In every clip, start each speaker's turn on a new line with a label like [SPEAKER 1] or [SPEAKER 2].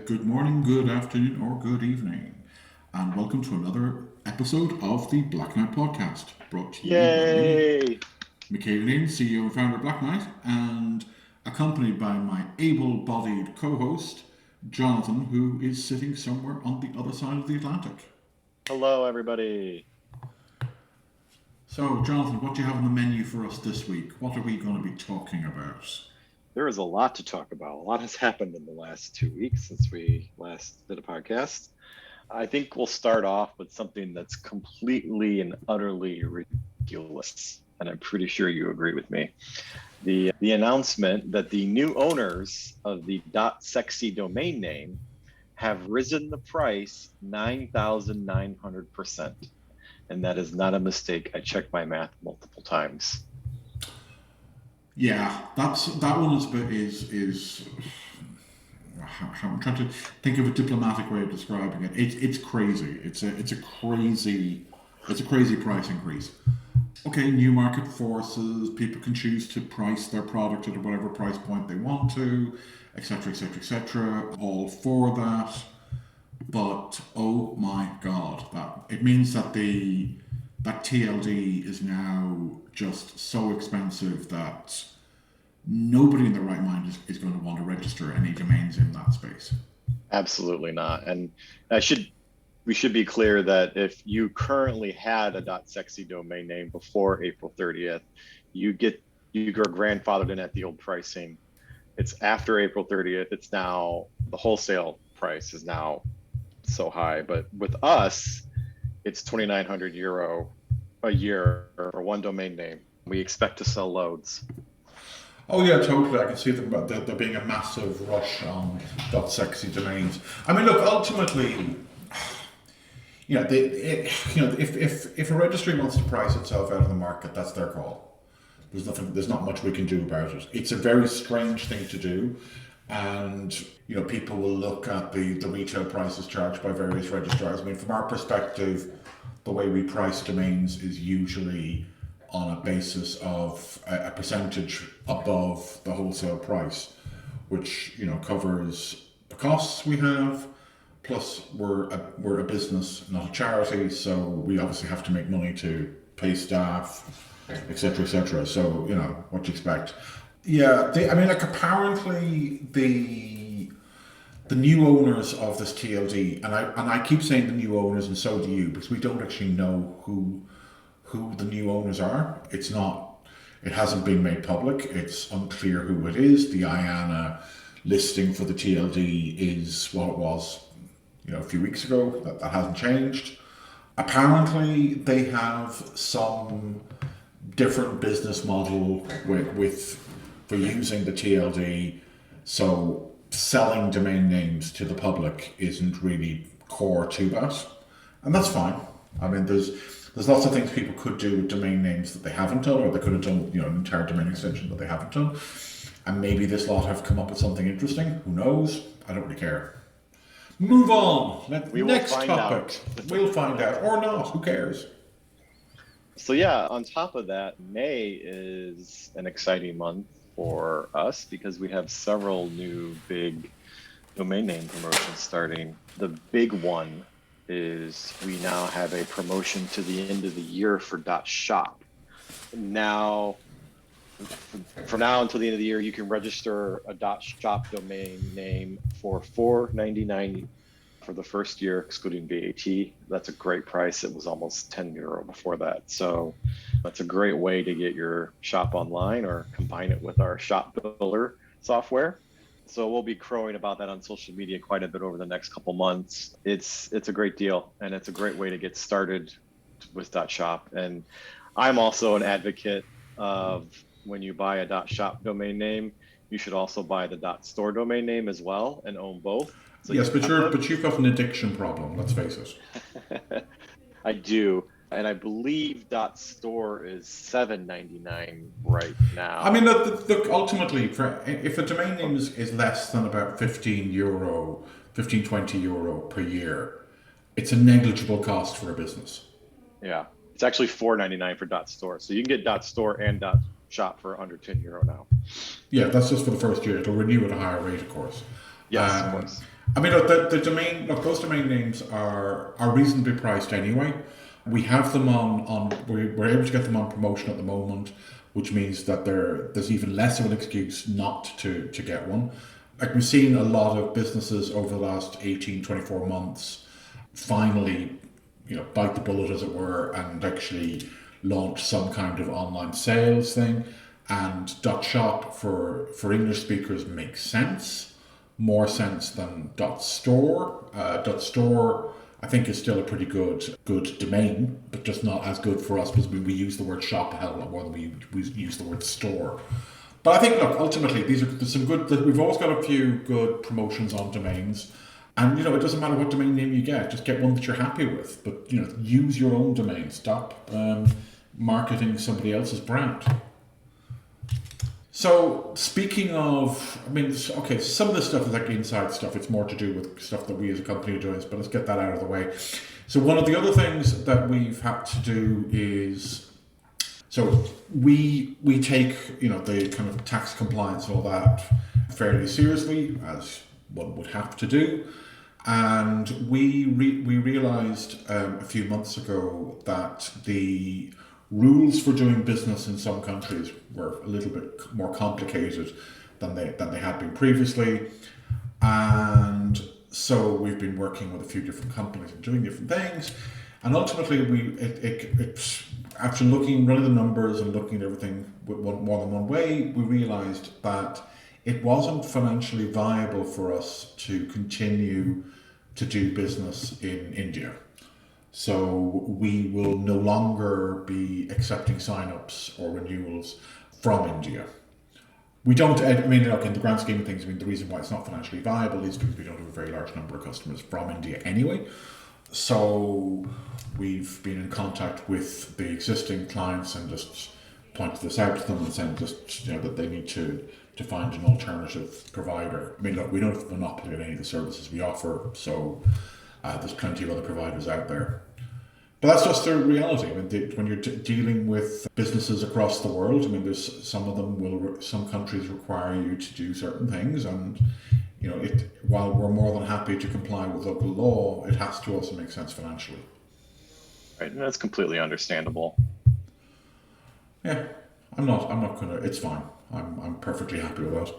[SPEAKER 1] Good morning, good afternoon, or good evening, and welcome to another episode of the Blacknight podcast, brought to you by me,
[SPEAKER 2] Yay!
[SPEAKER 1] Michele, CEO and founder of Blacknight, and accompanied by my able-bodied co-host, Jonathan, who is sitting somewhere on the other side of the Atlantic.
[SPEAKER 2] Hello, everybody.
[SPEAKER 1] So, Jonathan, what do you have on the menu for us this week? What are we going to be talking about?
[SPEAKER 2] There is a lot to talk about. A lot has happened in the last 2 weeks since we last did a podcast. I think we'll start off with something that's completely and utterly ridiculous, and I'm pretty sure you agree with me. The announcement that the new owners of the .sexy domain name have risen the price 9,900%. And that is not a mistake. I checked my math multiple times.
[SPEAKER 1] Yeah, that one is I'm trying to think of a diplomatic way of describing it. It's crazy. It's a crazy price increase. Okay, new market forces. People can choose to price their product at whatever price point they want to, etc., etc., etc. All for that. But oh my God, that it means that that TLD is now just so expensive that nobody in their right mind is going to want to register any domains in that space.
[SPEAKER 2] Absolutely not. And we should be clear that if you currently had a .sexy domain name before April 30th, you are grandfathered in at the old pricing. It's after April 30th. It's now the wholesale price is now so high, but with us, it's €2,900 a year for one domain name. We expect to sell loads.
[SPEAKER 1] Oh yeah, totally. I can see there being a massive rush on .sexy domains. I mean, look, ultimately, if a registry wants to price itself out of the market, that's their call. There's not much we can do about it. It's a very strange thing to do, and people will look at the retail prices charged by various registrars. I mean, from our perspective, the way we price domains is usually on a basis of a percentage above the wholesale price, which covers the costs we have. Plus, we're a business, not a charity, so we obviously have to make money to pay staff, etc., etc. So what do you expect? Yeah, apparently the new owners of this TLD, and I keep saying the new owners, and so do you, because we don't actually know who the new owners are. It hasn't been made public. It's unclear who it is. The IANA listing for the TLD is what it was, a few weeks ago. That hasn't changed. Apparently, they have some different business model for using the TLD. So selling domain names to the public isn't really core to that, and that's fine. I mean, there's lots of things people could do with domain names that they haven't done, or they could have done, an entire domain extension that they haven't done. And maybe this lot have come up with something interesting. Who knows? I don't really care. Move on. Next topic. We'll find out, or not. Who cares?
[SPEAKER 2] So yeah, on top of that, May is an exciting month for us because we have several new big domain name promotions starting. The big one is we now have a promotion to the end of the year for .shop. Now, from now until the end of the year, you can register a .shop domain name for $4.99 for the first year, excluding VAT. That's a great price. It was almost €10 before that. So that's a great way to get your shop online or combine it with our shop builder software. So we'll be crowing about that on social media quite a bit over the next couple months. It's a great deal, and it's a great way to get started with .shop. And I'm also an advocate of when you buy a .shop domain name, you should also buy the .store domain name as well and own both.
[SPEAKER 1] So yes, but you've got an addiction problem. Let's face it.
[SPEAKER 2] I do. And I believe .store is $7.99 right now.
[SPEAKER 1] I mean, look ultimately, if a domain name is less than about €15, €20 per year, it's a negligible cost for a business.
[SPEAKER 2] Yeah, it's actually $4.99 for .store. So you can get .store and .shop for under €10 now.
[SPEAKER 1] Yeah, that's just for the first year. It'll renew at a higher rate, of course.
[SPEAKER 2] Yes, of course.
[SPEAKER 1] I mean, look, the domain, look, those domain names are reasonably priced anyway. We have them we're able to get them on promotion at the moment, which means that there's even less of an excuse not to get one. Like, we've seen a lot of businesses over the last 18, 24 months finally, bite the bullet, as it were, and actually launch some kind of online sales thing. And .shop for English speakers makes sense. More sense than .store. .store, I think, is still a pretty good domain, but just not as good for us because we use the word shop a hell of a lot more than we use the word store. But I think, look, ultimately, there's some good. We've always got a few good promotions on domains, and it doesn't matter what domain name you get, just get one that you're happy with. But use your own domain. Stop marketing somebody else's brand. So, speaking of, okay, some of this stuff is like inside stuff. It's more to do with stuff that we as a company are doing, but let's get that out of the way. So, one of the other things that we've had to do is, so we take, the kind of tax compliance and all that fairly seriously, as one would have to do. And we realized a few months ago that the rules for doing business in some countries were a little bit more complicated than they had been previously, and so we've been working with a few different companies and doing different things, and ultimately after running the numbers and looking at everything with more than one way, we realized that it wasn't financially viable for us to continue to do business in India. So we will no longer be accepting sign-ups or renewals from India. We don't, look, in the grand scheme of things, the reason why it's not financially viable is because we don't have a very large number of customers from India anyway. So we've been in contact with the existing clients and just pointed this out to them and saying that they need to find an alternative provider. Look, we don't have a monopoly on any of the services we offer, so there's plenty of other providers out there. But that's just the reality. When you're dealing with businesses across the world, there's some countries require you to do certain things, and while we're more than happy to comply with local law, it has to also make sense financially.
[SPEAKER 2] Right, and that's completely understandable.
[SPEAKER 1] Yeah, I'm not gonna. It's fine. I'm perfectly happy with that.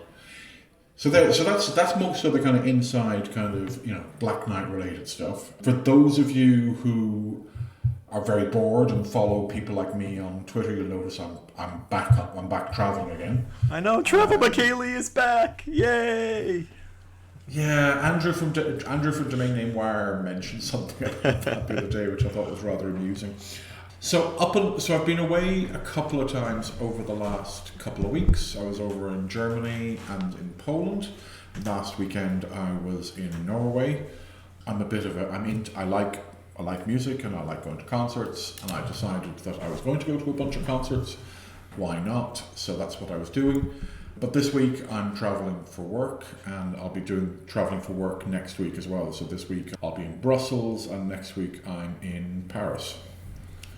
[SPEAKER 1] So that's most of the kind of inside Blacknight related stuff. For those of you who are very bored and follow people like me on Twitter, you'll notice I'm back traveling again.
[SPEAKER 3] I know, Travel Michele is back! Yay!
[SPEAKER 1] Yeah, Andrew from Domain Name Wire mentioned something about that the other day, which I thought was rather amusing. So I've been away a couple of times over the last couple of weeks. I was over in Germany and in Poland. Last weekend I was in Norway. I like music and I like going to concerts, and I decided that I was going to go to a bunch of concerts. Why not? So that's what I was doing. But this week I'm traveling for work, and I'll be traveling for work next week as well. So this week I'll be in Brussels, and next week I'm in Paris.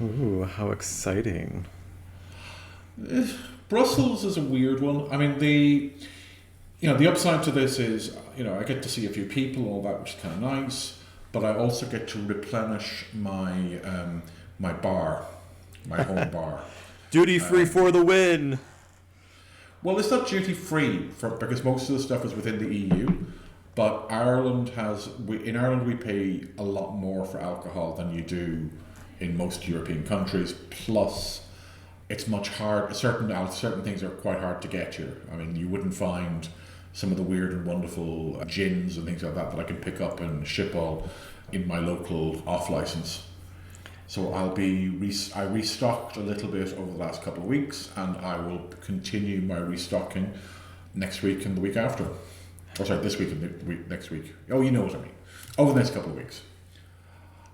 [SPEAKER 3] Ooh, how exciting.
[SPEAKER 1] Brussels is a weird one. the upside to this is, I get to see a few people, all that, which is kind of nice, but I also get to replenish my my bar, my home bar.
[SPEAKER 3] Duty free for the win.
[SPEAKER 1] Well, it's not duty free because most of the stuff is within the EU, but in Ireland we pay a lot more for alcohol than you do in most European countries. Plus, it's much hard. Certain things are quite hard to get here. You wouldn't find some of the weird and wonderful gins and things like that I can pick up and ship all in my local off license. So I restocked a little bit over the last couple of weeks, and I will continue my restocking next week and the week after. Or sorry, this week and next week. Oh, you know what I mean. Over the next couple of weeks.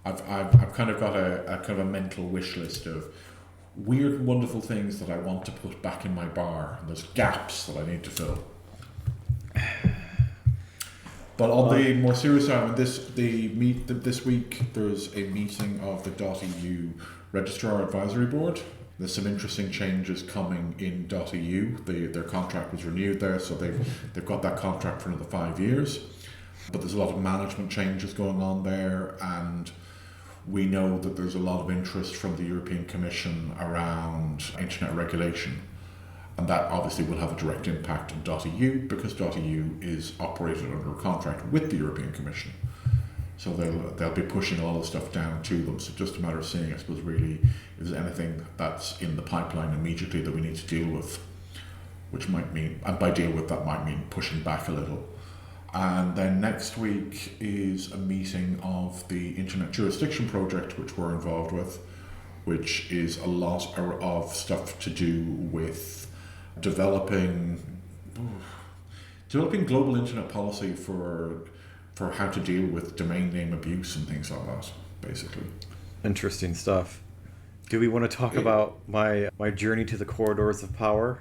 [SPEAKER 1] I've kind of got a kind of a mental wish list of weird and wonderful things that I want to put back in my bar. And there's gaps that I need to fill. But on the more serious side, this week there's a meeting of the .eu Registrar Advisory Board. There's some interesting changes coming in .eu. Their contract was renewed there, so they've got that contract for another 5 years. but there's a lot of management changes going on there, and we know that there's a lot of interest from the European Commission around internet regulation. And that obviously will have a direct impact on .eu, because .eu is operated under a contract with the European Commission. So they'll be pushing a lot of stuff down to them. So just a matter of seeing, I suppose, really, if there's anything that's in the pipeline immediately that we need to deal with, which might mean, and by deal with, that might mean pushing back a little. And then next week is a meeting of the Internet Jurisdiction Project, which we're involved with, which is a lot of stuff to do with developing global internet policy for how to deal with domain name abuse and things like that, basically.
[SPEAKER 3] Interesting stuff. Do we want to talk about my journey to the corridors of power?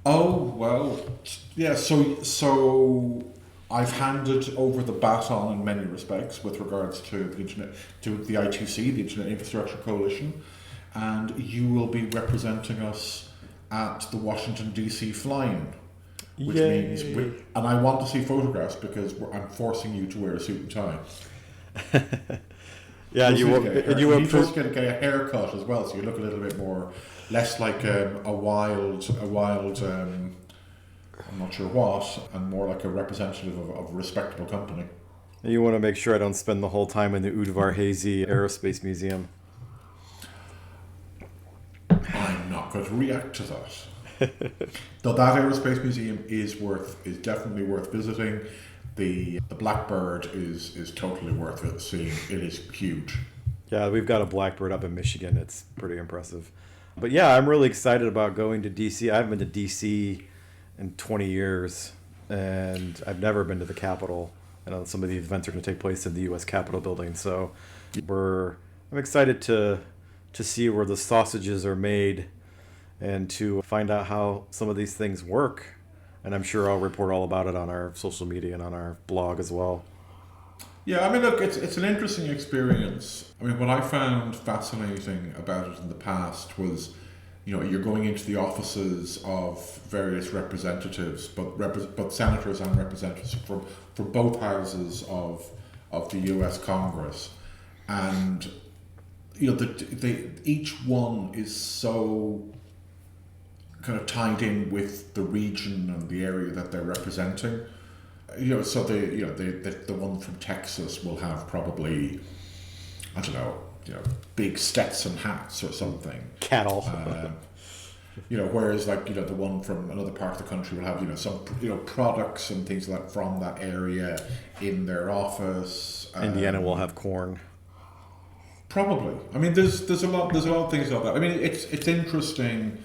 [SPEAKER 1] Oh, well, yeah, so I've handed over the baton in many respects with regards to the internet, to the I2C, the Internet Infrastructure Coalition, and you will be representing us at the Washington DC fly-in, which
[SPEAKER 3] Yay.
[SPEAKER 1] means, and I want to see photographs because I'm forcing you to wear a suit and tie.
[SPEAKER 3] Yeah, you will.
[SPEAKER 1] You will first get a haircut as well, so you look a little bit more, less like a wild. I'm not sure what, and more like a representative of a respectable company.
[SPEAKER 3] You want to make sure I don't spend the whole time in the Udvar Hazy Aerospace Museum.
[SPEAKER 1] I'm not going to react to that. Though that aerospace museum is definitely worth visiting. The Blackbird is totally worth it seeing. It is huge.
[SPEAKER 3] Yeah, we've got a Blackbird up in Michigan. It's pretty impressive. But yeah, I'm really excited about going to DC. I haven't been to DC in 20 years, and I've never been to the Capitol. I know some of the events are going to take place in the U.S. Capitol building, so I'm excited to see where the sausages are made and to find out how some of these things work. And I'm sure I'll report all about it on our social media and on our blog as well.
[SPEAKER 1] Yeah, I mean, look, it's an interesting experience. I mean, what I found fascinating about it in the past was, you're going into the offices of various representatives, but senators and representatives for both houses of the U.S. Congress, and each one is so kind of tied in with the region and the area that they're representing. So the one from Texas will have probably, I don't know, big Stetson hats or something.
[SPEAKER 3] Cattle.
[SPEAKER 1] Whereas the one from another part of the country will have some products and things like from that area in their office.
[SPEAKER 3] Indiana will have corn.
[SPEAKER 1] Probably. I mean, there's a lot of things like that. I mean, it's interesting.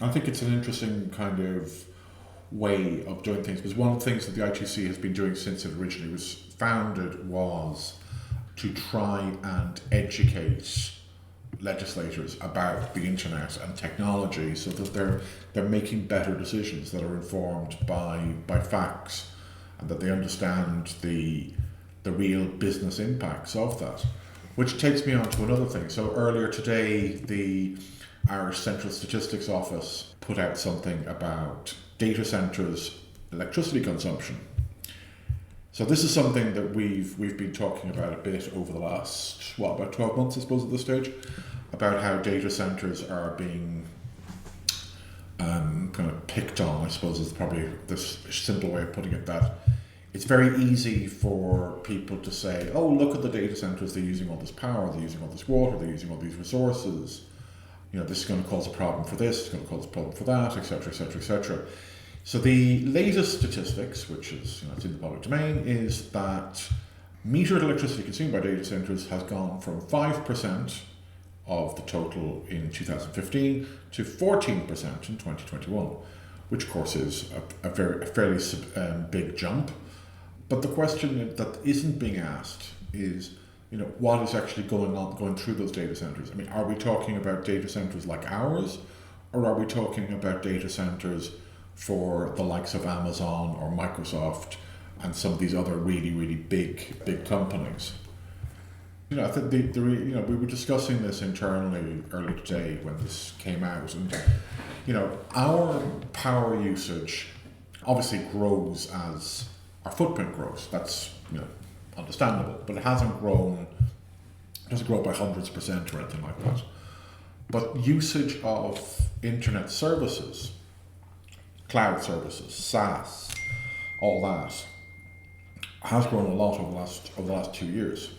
[SPEAKER 1] I think it's an interesting kind of way of doing things, because one of the things that the I2C has been doing since it originally was founded was to try and educate legislators about the internet and technology, so that they're making better decisions that are informed by facts, and that they understand the real business impacts of that. Which takes me on to another thing. So earlier today, the Irish Central Statistics Office put out something about data centres' electricity consumption. So this is something that we've been talking about a bit over the last, about 12 months, I suppose, at this stage, about how data centres are being kind of picked on, I suppose is probably this simple way of putting it, that it's very easy for people to say, oh, look at the data centres, they're using all this power, they're using all this water, they're using all these resources. This is going to cause a problem for this, it's going to cause a problem for that, etc., etc., etc. So the latest statistics, which is it's in the public domain, is that metered electricity consumed by data centres has gone from 5% of the total in 2015 to 14% in 2021, which of course is a fairly big jump. But the question that isn't being asked is, what is actually going through those data centers? I mean, are we talking about data centers like ours, or are we talking about data centers for the likes of Amazon or Microsoft and some of these other really, really big companies? I think we were discussing this internally earlier today when this came out, and our power usage obviously grows as our footprint grows. That's understandable, but it hasn't grown. It doesn't grow by hundreds of % or anything like that. But usage of internet services, cloud services, SaaS, all that has grown a lot over the last 2 years.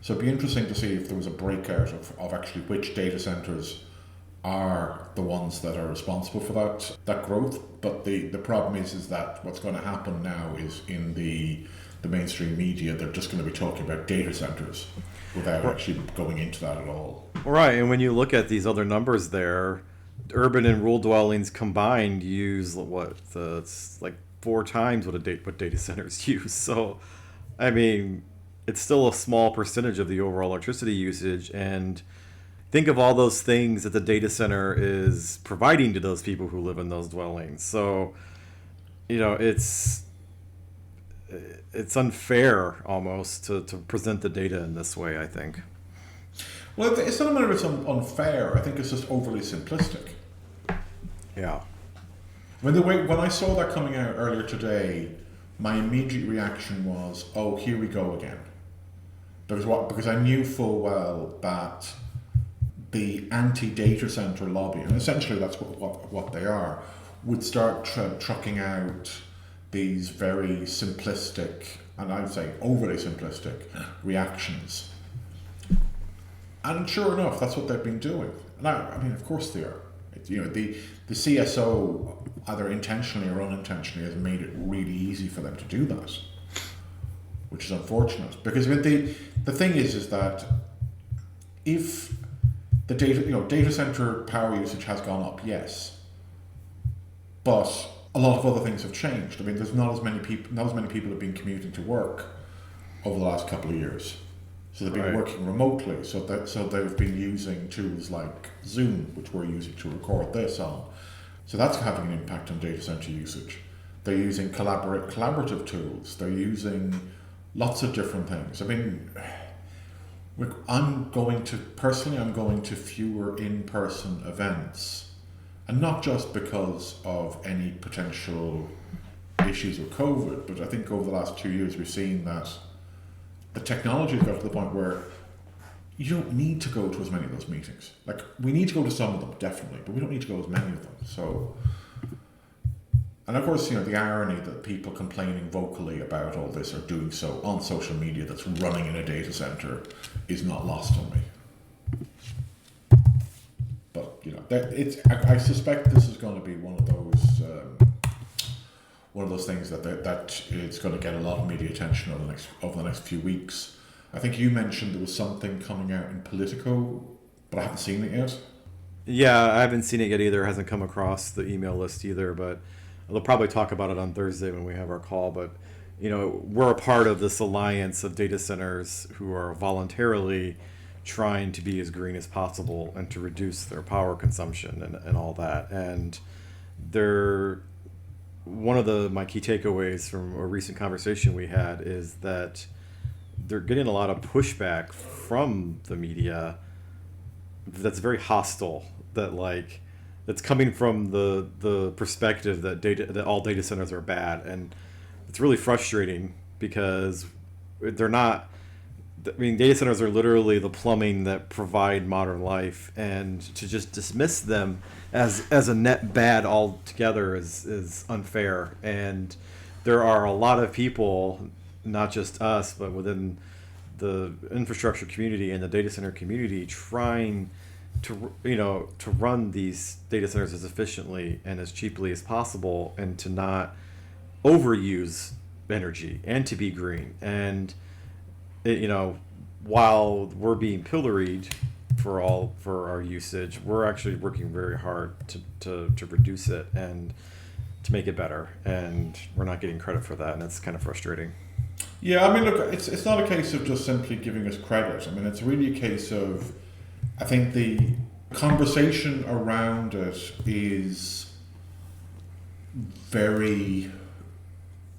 [SPEAKER 1] So it'd be interesting to see if there was a breakout of actually which data centers are the ones that are responsible for that growth. But the problem is that what's going to happen now is in the mainstream media, they're just going to be talking about data centers without actually going into that at all.
[SPEAKER 3] Right, and when you look at these other numbers there, urban and rural dwellings combined use it's like 4 times what data centers use. So, I mean, it's still a small percentage of the overall electricity usage, and think of all those things that the data center is providing to those people who live in those dwellings. So, it's unfair almost to present the data in this way, I think.
[SPEAKER 1] Well, it's not a matter of it's unfair. I think it's just overly simplistic.
[SPEAKER 3] Yeah.
[SPEAKER 1] When I saw that coming out earlier today, my immediate reaction was, "Oh, here we go again." Because I knew full well that the anti-data center lobby, and essentially that's what they are, would start trucking out these very simplistic, and I would say overly simplistic, reactions. And sure enough, that's what they've been doing. And I mean, of course they are. The CSO, either intentionally or unintentionally, has made it really easy for them to do that, which is unfortunate. Because the thing is that if the data center power usage has gone up, yes, but a lot of other things have changed. I mean, there's not as many people have been commuting to work over the last couple of years. So they've been working remotely. So they've been using tools like Zoom, which we're using to record this on. So that's having an impact on data center usage. They're using collaborative tools. They're using lots of different things. I mean, I'm going to fewer in-person events, and not just because of any potential issues with COVID, but I think over the last 2 years we've seen that the technology has got to the point where you don't need to go to as many of those meetings. Like, we need to go to some of them, definitely, but we don't need to go as many of them. So, and of course, the irony that people complaining vocally about all this are doing so on social media that's running in a data center is not lost on me. But, I suspect this is going to be one of those things that it's going to get a lot of media attention over the next few weeks. I think you mentioned there was something coming out in Politico, but I haven't seen it yet.
[SPEAKER 3] Yeah, I haven't seen it yet either. It hasn't come across the email list either, but they'll probably talk about it on Thursday when we have our call. But, we're a part of this alliance of data centers who are voluntarily trying to be as green as possible and to reduce their power consumption and all that. And one of my key takeaways from a recent conversation we had is that they're getting a lot of pushback from the media that's very hostile, that's coming from the perspective that all data centers are bad. And it's really frustrating because they're not. I mean, data centers are literally the plumbing that provide modern life, and to just dismiss them as a net bad altogether is unfair. And there are a lot of people, not just us, but within the infrastructure community and the data center community, trying to run these data centers as efficiently and as cheaply as possible, and to not overuse energy and to be green. And while we're being pilloried for our usage, we're actually working very hard to reduce it and to make it better, and we're not getting credit for that, and it's kind of frustrating.
[SPEAKER 1] Yeah, I mean, look, it's not a case of just simply giving us credit. I mean, it's really a case of, I think the conversation around it is very,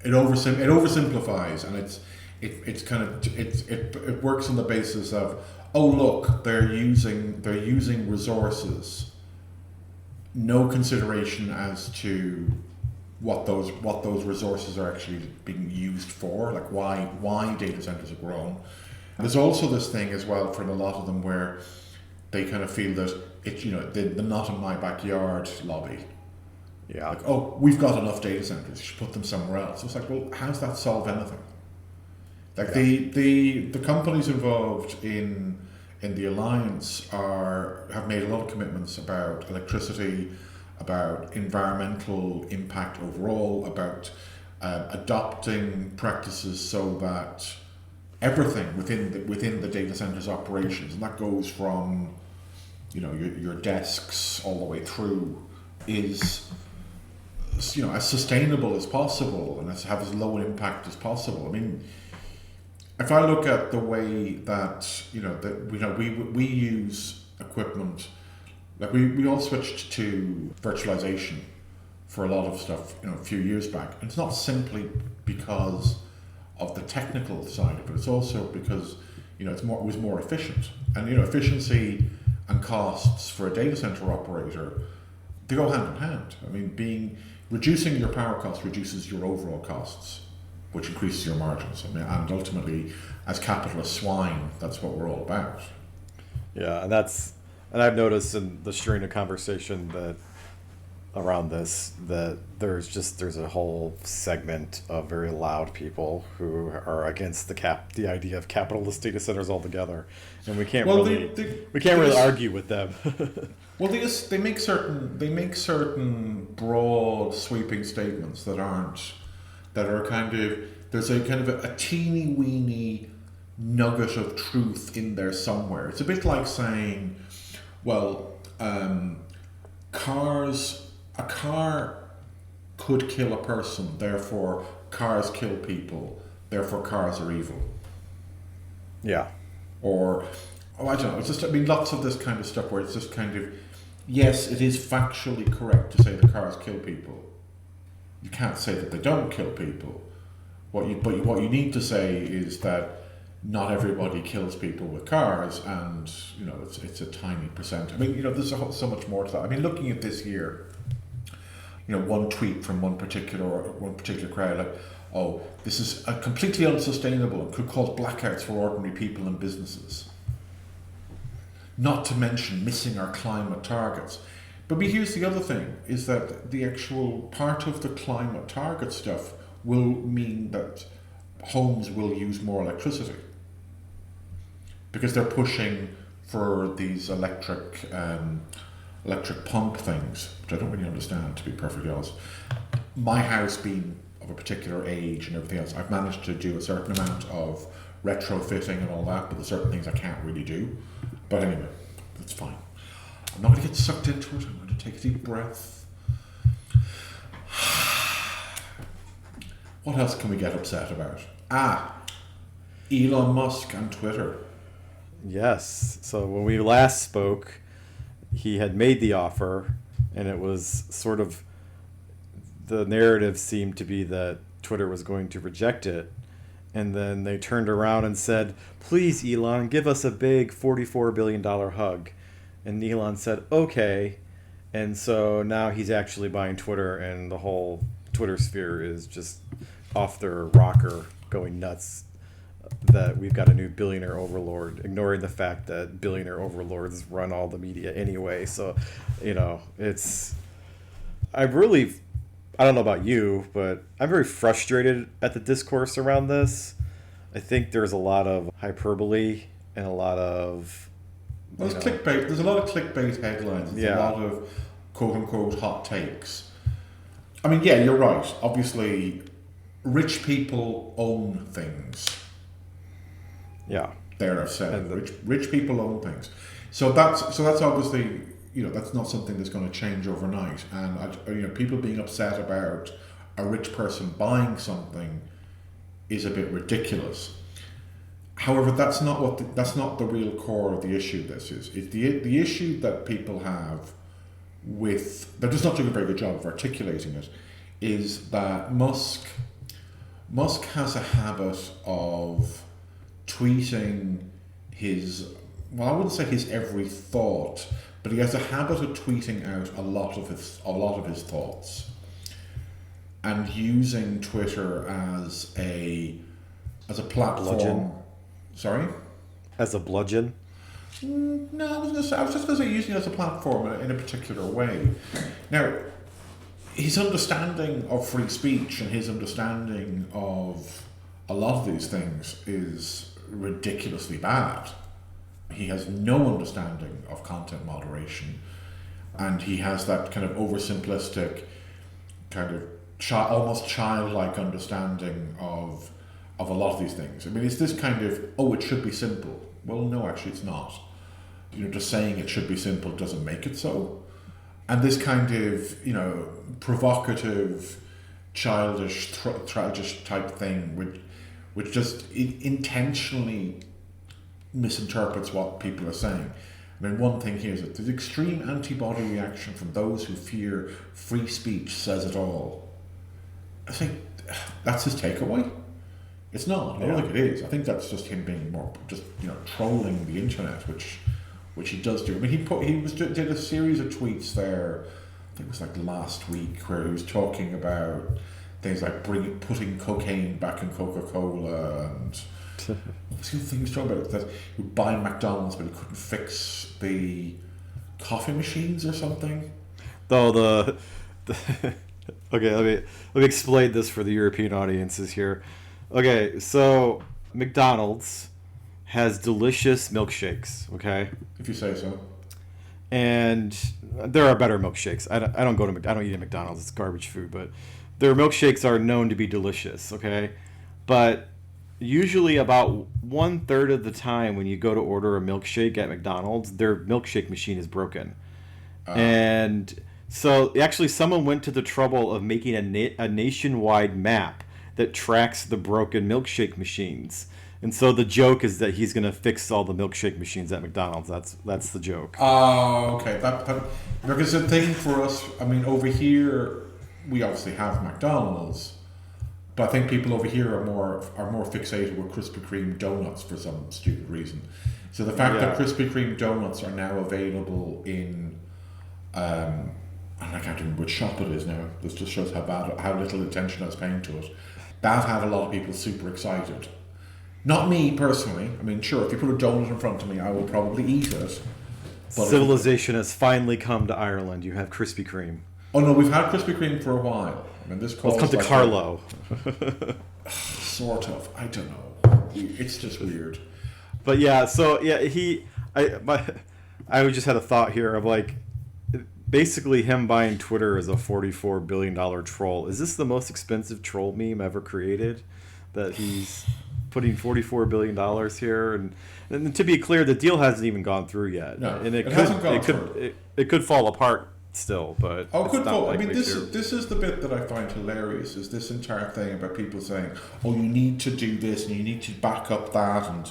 [SPEAKER 1] it oversimplifies, and it works on the basis of, oh look, they're using resources, no consideration as to what those resources are actually being used for, like why data centers have grown. And there's also this thing as well from a lot of them where they kind of feel that it's, you know, the not in my backyard lobby.
[SPEAKER 3] Yeah.
[SPEAKER 1] Like, oh, we've got enough data centers, you should put them somewhere else. It's like, well, how does that solve anything? Like the companies involved in the alliance have made a lot of commitments about electricity, about environmental impact overall, about adopting practices so that everything within the data center's operations, and that goes from, you know, your desks all the way through, is, you know, as sustainable as possible and have as low an impact as possible. I mean, if I look at the way that, you know, we use equipment, like we all switched to virtualization for a lot of stuff, you know, a few years back. And it's not simply because of the technical side of it. It's also because, you know, it was more efficient. And, you know, efficiency and costs for a data center operator, they go hand in hand. I mean, reducing your power costs reduces your overall costs, which increases your margins. I mean, and ultimately, as capitalist swine, that's what we're all about.
[SPEAKER 3] Yeah, and I've noticed in the string of conversation that around this, that there's a whole segment of very loud people who are against the idea of capitalist data centers altogether, and we can't really argue with them.
[SPEAKER 1] Well, they make certain broad sweeping statements that are kind of, there's a kind of a teeny weeny nugget of truth in there somewhere. It's a bit like saying, well, a car could kill a person, therefore cars kill people, therefore cars are evil.
[SPEAKER 3] Yeah.
[SPEAKER 1] Or, I don't know, it's just, I mean, lots of this kind of stuff where it's just kind of, yes, it is factually correct to say that cars kill people. You can't say that they don't kill people. What you need to say is that not everybody kills people with cars, and, you know, it's a tiny percent. I mean, you know, there's so much more to that. I mean, looking at this year, you know, one tweet from one particular crowd, like, oh, this is completely unsustainable and could cause blackouts for ordinary people and businesses. Not to mention missing our climate targets. But here's the other thing, is that the actual part of the climate target stuff will mean that homes will use more electricity. Because they're pushing for these electric pump things, which I don't really understand, to be perfectly honest. My house being of a particular age and everything else, I've managed to do a certain amount of retrofitting and all that, but there's certain things I can't really do. But anyway, that's fine. I'm not going to get sucked into it. I'm going to take a deep breath. What else can we get upset about? Elon Musk and Twitter.
[SPEAKER 3] Yes. So when we last spoke, he had made the offer, and it was sort of, the narrative seemed to be that Twitter was going to reject it. And then they turned around and said, please, Elon, give us a big $44 billion hug. And Elon said, okay. And so now he's actually buying Twitter, and the whole Twitter sphere is just off their rocker, going nuts that we've got a new billionaire overlord, ignoring the fact that billionaire overlords run all the media anyway. So, you know, I don't know about you, but I'm very frustrated at the discourse around this. I think there's a lot of hyperbole and a lot of...
[SPEAKER 1] Well, it's clickbait. There's a lot of clickbait headlines. There's
[SPEAKER 3] Yeah.
[SPEAKER 1] a lot of quote-unquote hot takes. I mean, yeah, you're right. Obviously, rich people own things.
[SPEAKER 3] Yeah.
[SPEAKER 1] There I've said it. Rich people own things. So that's obviously, you know, that's not something that's going to change overnight. And you know, people being upset about a rich person buying something is a bit ridiculous. However, that's not the real core of the issue. This is the issue that people have with, they're just not doing a very good job of articulating it, is that Musk has a habit of tweeting his, well, I wouldn't say his every thought, but he has a habit of tweeting out a lot of his thoughts. and using Twitter as a platform.
[SPEAKER 3] Bludgeon.
[SPEAKER 1] Sorry?
[SPEAKER 3] As a bludgeon?
[SPEAKER 1] No, I was just going to say using it as a platform in a particular way. Now, his understanding of free speech and his understanding of a lot of these things is ridiculously bad. He has no understanding of content moderation, and he has that kind of oversimplistic, kind of almost childlike understanding of a lot of these things. I mean, it's this kind of, oh, it should be simple. Well, no, actually it's not. Just saying it should be simple doesn't make it so. And this kind of, provocative, childish type thing, which just intentionally misinterprets what people are saying. I mean, one thing here is that there's extreme antibody reaction from those who fear free speech says it all. I think that's his takeaway. It's not. I don't think it is. I think that's just him being more just trolling the internet, which he does do. I mean, did a series of tweets there. I think it was like last week where he was talking about things like putting cocaine back in Coca-Cola and what's the other thing he was talking about? That he would buy McDonald's but he couldn't fix the coffee machines or something.
[SPEAKER 3] Though okay, let me explain this for the European audiences here. Okay, so McDonald's has delicious milkshakes, okay?
[SPEAKER 1] If you say so.
[SPEAKER 3] And there are better milkshakes. I don't eat at McDonald's. It's garbage food, but their milkshakes are known to be delicious, okay? But usually about 1/3 of the time when you go to order a milkshake at McDonald's, their milkshake machine is broken. And so actually someone went to the trouble of making a nationwide map that tracks the broken milkshake machines. And so the joke is that he's going to fix all the milkshake machines at McDonald's. That's the joke.
[SPEAKER 1] Oh, okay. Because the thing for us, I mean, over here, we obviously have McDonald's, but I think people over here are more fixated with Krispy Kreme donuts for some stupid reason. So the fact that Krispy Kreme donuts are now available in, and I can't remember which shop it is now. This just shows how little attention I was paying to it. That had a lot of people super excited. Not me personally. I mean, sure, if you put a donut in front of me, I will probably eat it. But
[SPEAKER 3] Civilization has finally come to Ireland. You have Krispy Kreme.
[SPEAKER 1] Oh no, we've had Krispy Kreme for a while. I mean, this calls
[SPEAKER 3] Let's come to Carlo.
[SPEAKER 1] Sort of. I don't know. It's just weird.
[SPEAKER 3] But yeah, so yeah, I just had a thought here of like, basically him buying Twitter is a $44 billion troll. Is this the most expensive troll meme ever created? That he's putting $44 billion here, and to be clear, the deal hasn't even gone through yet.
[SPEAKER 1] No,
[SPEAKER 3] and it could fall apart still, but
[SPEAKER 1] it could fall. I mean, this is the bit that I find hilarious, is this entire thing about people saying, oh, you need to do this and you need to back up that and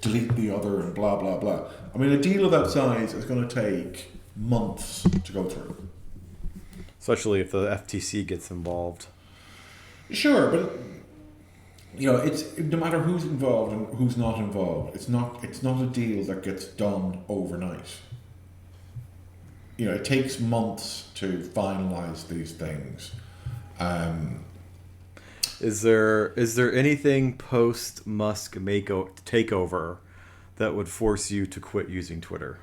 [SPEAKER 1] delete the other and blah blah blah. I mean, a deal of that size is going to take months to go through,
[SPEAKER 3] especially if the FTC gets involved.
[SPEAKER 1] Sure, but it's no matter who's involved and who's not involved. It's not a deal that gets done overnight. It takes months to finalize these things.
[SPEAKER 3] Is there anything post Musk takeover that would force you to quit using Twitter?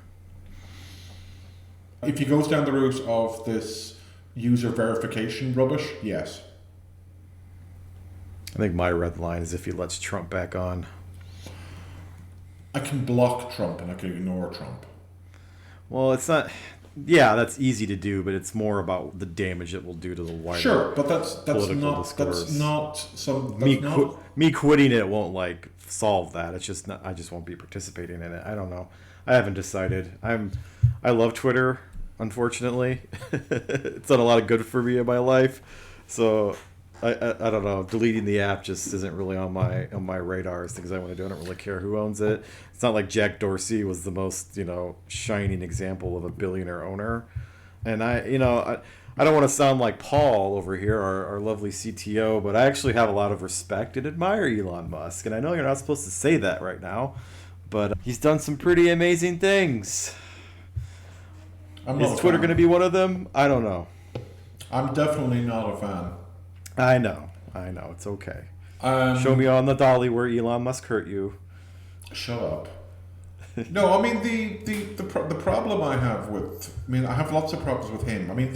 [SPEAKER 1] If he goes down the route of this user verification rubbish, yes.
[SPEAKER 3] I think my red line is if he lets Trump back on.
[SPEAKER 1] I can block Trump and I can ignore Trump.
[SPEAKER 3] Well, it's not. Yeah, that's easy to do, but it's more about the damage it will do to the wider
[SPEAKER 1] sure, but that's
[SPEAKER 3] political
[SPEAKER 1] not
[SPEAKER 3] discourse.
[SPEAKER 1] That's not some.
[SPEAKER 3] Me quitting it won't like solve that. It's just not, I just won't be participating in it. I don't know. I haven't decided. I love Twitter. Unfortunately, it's done a lot of good for me in my life. So I don't know. Deleting the app just isn't really on my radar as things I want to do. I don't really care who owns it. It's not like Jack Dorsey was the most shining example of a billionaire owner. And I don't want to sound like Paul over here, our lovely CTO, but I actually have a lot of respect and admire Elon Musk. And I know you're not supposed to say that right now, but he's done some pretty amazing things. Is Twitter going to be one of them? I don't know.
[SPEAKER 1] I'm definitely not a fan.
[SPEAKER 3] I know, it's okay.
[SPEAKER 1] Um,
[SPEAKER 3] Show me on the dolly where Elon Musk hurt you.
[SPEAKER 1] Shut up. No, I mean the problem I have with, I mean, I have lots of problems with him. I mean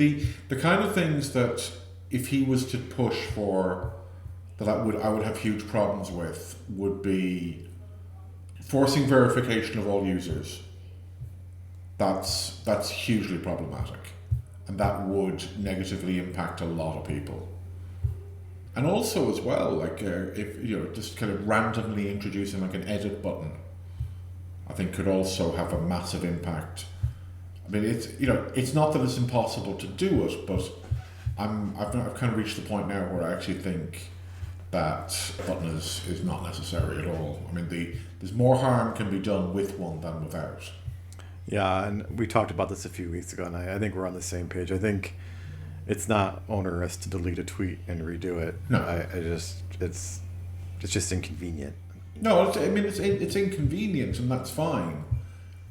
[SPEAKER 1] the kind of things that if he was to push for, that I would have huge problems with, would be forcing verification of all users. That's hugely problematic, and that would negatively impact a lot of people. And also as well, like if just kind of randomly introducing like an edit button, I think could also have a massive impact. I mean, it's not that it's impossible to do it, but I've kind of reached the point now where I actually think that button is not necessary at all. I mean, there's more harm can be done with one than without.
[SPEAKER 3] Yeah, and we talked about this a few weeks ago, and I think we're on the same page. I think it's not onerous to delete a tweet and redo it.
[SPEAKER 1] No.
[SPEAKER 3] It's just inconvenient.
[SPEAKER 1] No, it's inconvenient, and that's fine.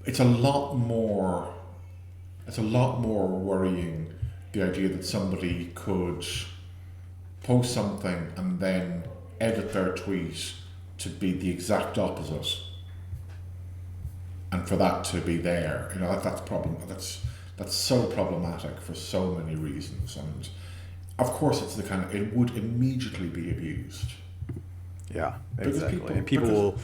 [SPEAKER 1] It's a lot more worrying, the idea that somebody could post something and then edit their tweet to be the exact opposite, and for that to be there. That's so problematic for so many reasons, and of course it's the kind of, it would immediately be abused.
[SPEAKER 3] Yeah,
[SPEAKER 1] Because
[SPEAKER 3] exactly. And people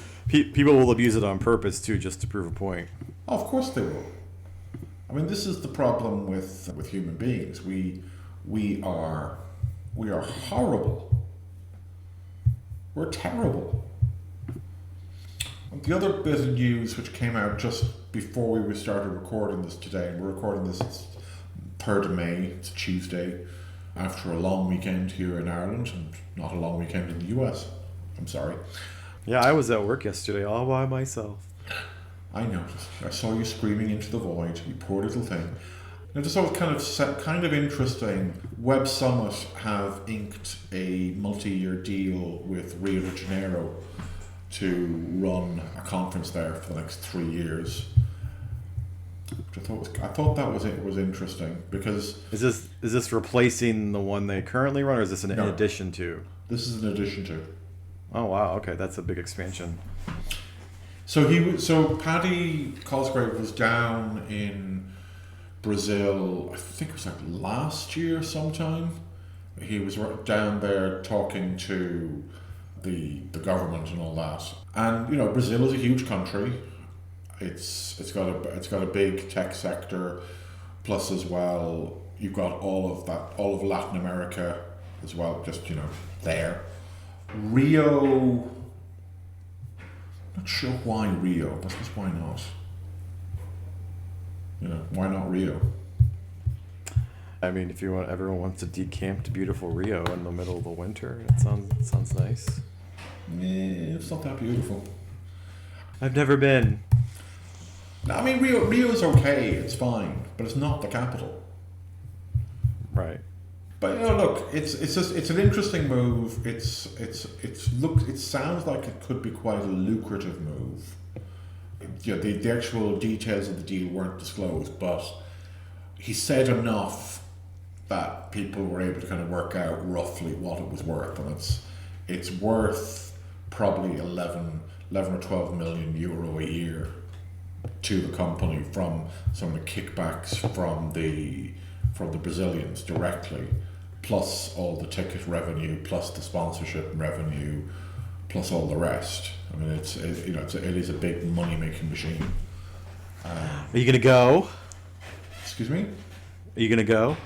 [SPEAKER 3] will abuse it on purpose too, just to prove a point.
[SPEAKER 1] Oh, of course they will. I mean, this is the problem with human beings. We are horrible. We're terrible. And the other bit of news which came out just before we started recording this today, and we're recording this, it's 3rd of May, it's Tuesday, after a long weekend here in Ireland, and not a long weekend in the US. I'm sorry.
[SPEAKER 3] Yeah, I was at work yesterday all by myself.
[SPEAKER 1] I noticed. I saw you screaming into the void, you poor little thing. I just thought it was kind of interesting. Web Summit have inked a multi-year deal with Rio de Janeiro to run a conference there for the next 3 years. Which I thought that was interesting, because
[SPEAKER 3] Is this replacing the one they currently run, or is this in
[SPEAKER 1] No.
[SPEAKER 3] addition to?
[SPEAKER 1] this is an addition to.
[SPEAKER 3] Oh wow, okay, that's a big expansion.
[SPEAKER 1] So Paddy Cosgrave was down in Brazil, I think it was like last year sometime. He was down there talking to the government and all that. And Brazil is a huge country. It's got a big tech sector, plus as well you've got all of Latin America as well, just there. Rio, not sure why Rio, but just why not? Why not Rio?
[SPEAKER 3] I mean, if everyone wants to decamp to beautiful Rio in the middle of the winter, it sounds nice.
[SPEAKER 1] It's not that beautiful.
[SPEAKER 3] I've never been.
[SPEAKER 1] No, I mean Rio's okay, it's fine, but it's not the capital.
[SPEAKER 3] Right.
[SPEAKER 1] But look, it's an interesting move. It sounds like it could be quite a lucrative move. The actual details of the deal weren't disclosed, but he said enough that people were able to kind of work out roughly what it was worth, and it's worth probably 11 or 12 million euro a year to the company from some of the kickbacks from the Brazilians directly, plus all the ticket revenue, plus the sponsorship revenue, plus all the rest. I mean, it is a big money making machine.
[SPEAKER 3] Are you gonna go?
[SPEAKER 1] Excuse me?
[SPEAKER 3] Are you gonna go?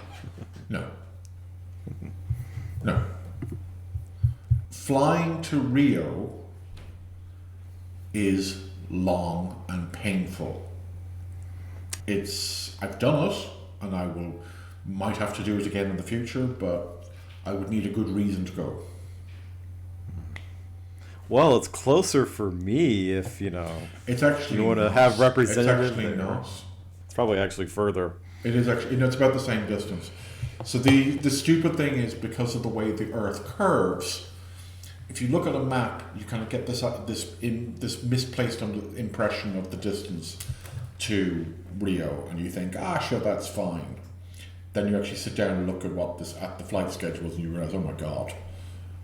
[SPEAKER 1] No. No. Flying to Rio is long and painful. I've done it, and I might have to do it again in the future, but I would need a good reason to go.
[SPEAKER 3] Well, it's closer for me if
[SPEAKER 1] It's actually
[SPEAKER 3] you want to
[SPEAKER 1] not.
[SPEAKER 3] have representatives.
[SPEAKER 1] It's actually
[SPEAKER 3] there.
[SPEAKER 1] not.
[SPEAKER 3] It's probably actually further.
[SPEAKER 1] It is actually, it's about the same distance. So the stupid thing is, because of the way the Earth curves, if you look at a map, you kind of get this misplaced impression of the distance to Rio, and you think, sure, that's fine. then you actually sit down and look at the flight schedules, and you realize, oh my god,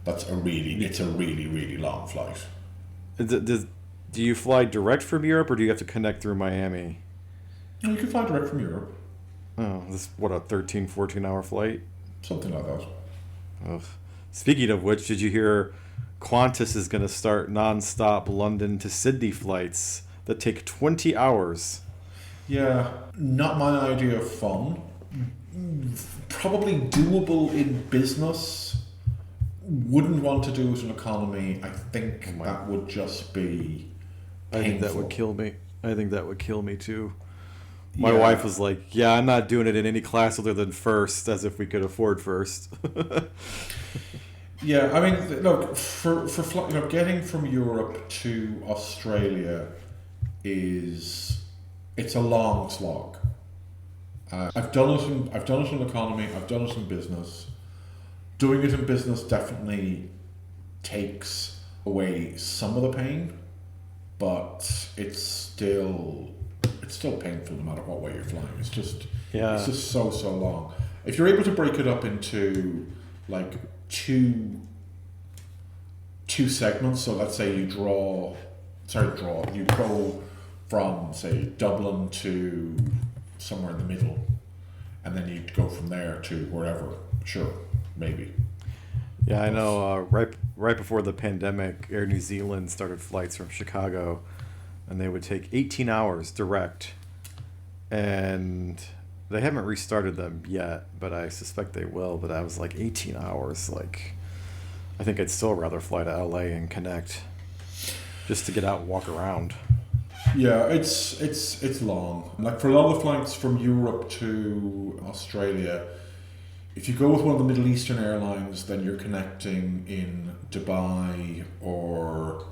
[SPEAKER 1] it's a really, really long flight.
[SPEAKER 3] Do you fly direct from Europe, or do you have to connect through Miami?
[SPEAKER 1] No, you can fly direct from Europe.
[SPEAKER 3] Oh, this what, a 13, 14-hour flight?
[SPEAKER 1] Something like that.
[SPEAKER 3] Ugh. Speaking of which, did you hear Qantas is going to start non-stop London to Sydney flights that take 20 hours?
[SPEAKER 1] Yeah, not my idea of fun. Probably doable in business. Wouldn't want to do it in economy. I think that would just be painful.
[SPEAKER 3] I think that would kill me. I think that would kill me too. My wife was like, yeah, I'm not doing it in any class other than first, as if we could afford first.
[SPEAKER 1] Yeah, I mean, look, for getting from Europe to Australia it's a long slog. I've done it in economy. I've done it in business. Doing it in business definitely takes away some of the pain, but it's still painful no matter what way you're flying. It's just so long. If you're able to break it up into like two segments, so let's say you go from, say, Dublin to somewhere in the middle, and then you go from there to wherever. Sure, maybe.
[SPEAKER 3] Yeah, I know. Right before the pandemic, Air New Zealand started flights from Chicago, and they would take 18 hours direct, and they haven't restarted them yet, but I suspect they will. But I was like, 18 hours, like, I think I'd still rather fly to LA and connect, just to get out and walk around.
[SPEAKER 1] Yeah, it's long. Like for a lot of the flights from Europe to Australia, if you go with one of the Middle Eastern airlines, then you're connecting in Dubai or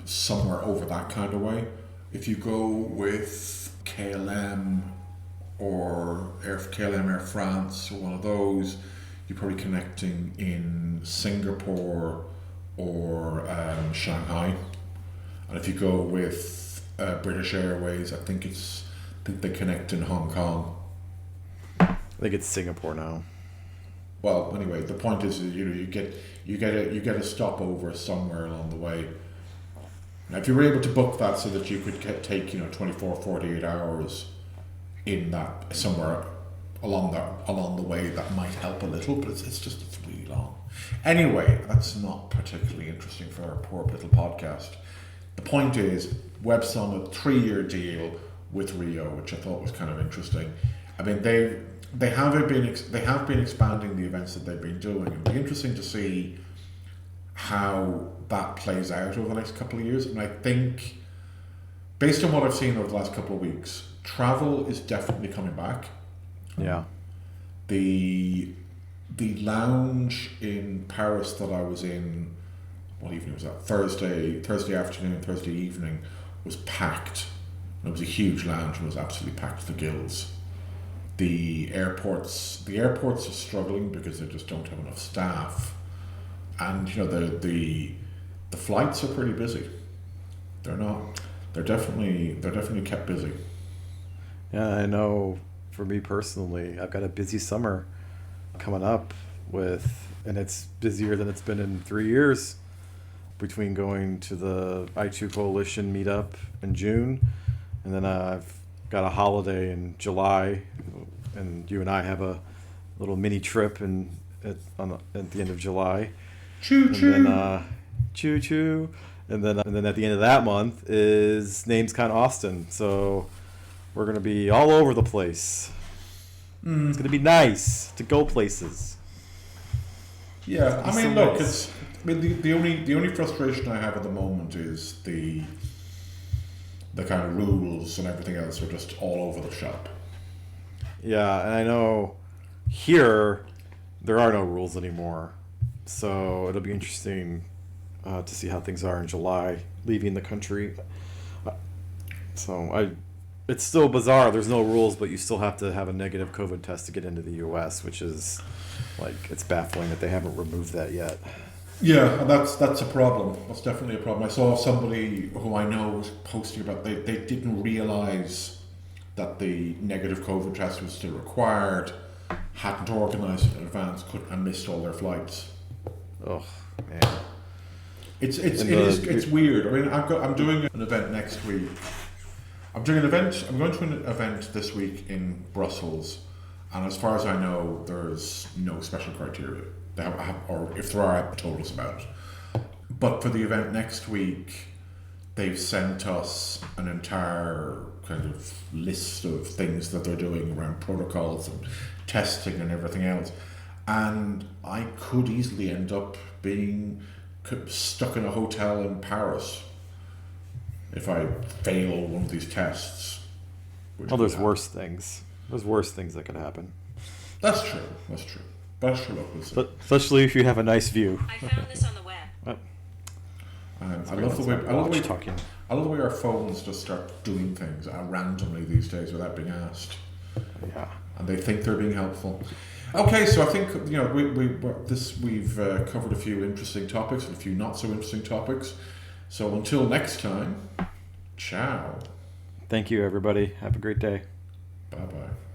[SPEAKER 1] somewhere over that kind of way. If you go with KLM or KLM Air France or one of those, you're probably connecting in Singapore or Shanghai. And if you go with British Airways, I think they connect in Hong Kong.
[SPEAKER 3] I think it's Singapore now.
[SPEAKER 1] Well, anyway, the point is, you get a stopover somewhere along the way. Now, if you were able to book that so that you could take 24, 48 hours in that somewhere along the way, that might help a little, but it's really long. Anyway, that's not particularly interesting for our poor little podcast. The point is, Web Summit 3-year deal with Rio, which I thought was kind of interesting. I mean, they have been expanding the events that they've been doing. It'll be interesting to see how that plays out over the next couple of years. And I think, based on what I've seen over the last couple of weeks, travel is definitely coming back.
[SPEAKER 3] Yeah.
[SPEAKER 1] The lounge in Paris that I was in, what evening was that? Thursday afternoon, Thursday evening, was packed. It was a huge lounge and it was absolutely packed to the gills. The airports are struggling because they just don't have enough staff, and the flights are pretty busy. They're definitely kept busy.
[SPEAKER 3] Yeah, I know. For me personally, I've got a busy summer coming up and it's busier than it's been in 3 years, between going to the I2 Coalition meetup in June, and then I've got a holiday in July, and you and I have a little mini trip at the end of July.
[SPEAKER 1] Choo choo.
[SPEAKER 3] And then choo choo. And then at the end of that month is NamesCon Austin. So we're gonna be all over the place. It's gonna be nice to go places.
[SPEAKER 1] Yeah, I mean, look, the only frustration I have at the moment is the kind of rules and everything else are just all over the shop.
[SPEAKER 3] Yeah, and I know here there are no rules anymore, so it'll be interesting to see how things are in July, leaving the country. It's still bizarre. There's no rules, but you still have to have a negative COVID test to get into the U.S., which is it's baffling that they haven't removed that yet.
[SPEAKER 1] Yeah, and that's a problem. That's definitely a problem. I saw somebody who I know was posting about they didn't realize that the negative COVID test was still required, hadn't organised it in advance and missed all their flights.
[SPEAKER 3] Oh man.
[SPEAKER 1] It's weird. I mean, I'm doing an event next week. I'm going to an event this week in Brussels, and as far as I know, there's no special criteria. Or if there are, I haven't told us about it. But for the event next week, they've sent us an entire kind of list of things that they're doing around protocols and testing and everything else. And I could easily end up being stuck in a hotel in Paris if I fail one of these tests.
[SPEAKER 3] Well, there's worse things. There's worse things that could happen.
[SPEAKER 1] That's true. But sure, look, we'll see.
[SPEAKER 3] Especially if you have a nice view.
[SPEAKER 4] I found this on the web.
[SPEAKER 1] I love the way our phones just start doing things randomly these days without being asked.
[SPEAKER 3] Yeah.
[SPEAKER 1] And they think they're being helpful. Okay, so I think we've covered a few interesting topics and a few not so interesting topics. So until next time, ciao.
[SPEAKER 3] Thank you, everybody. Have a great day.
[SPEAKER 1] Bye-bye.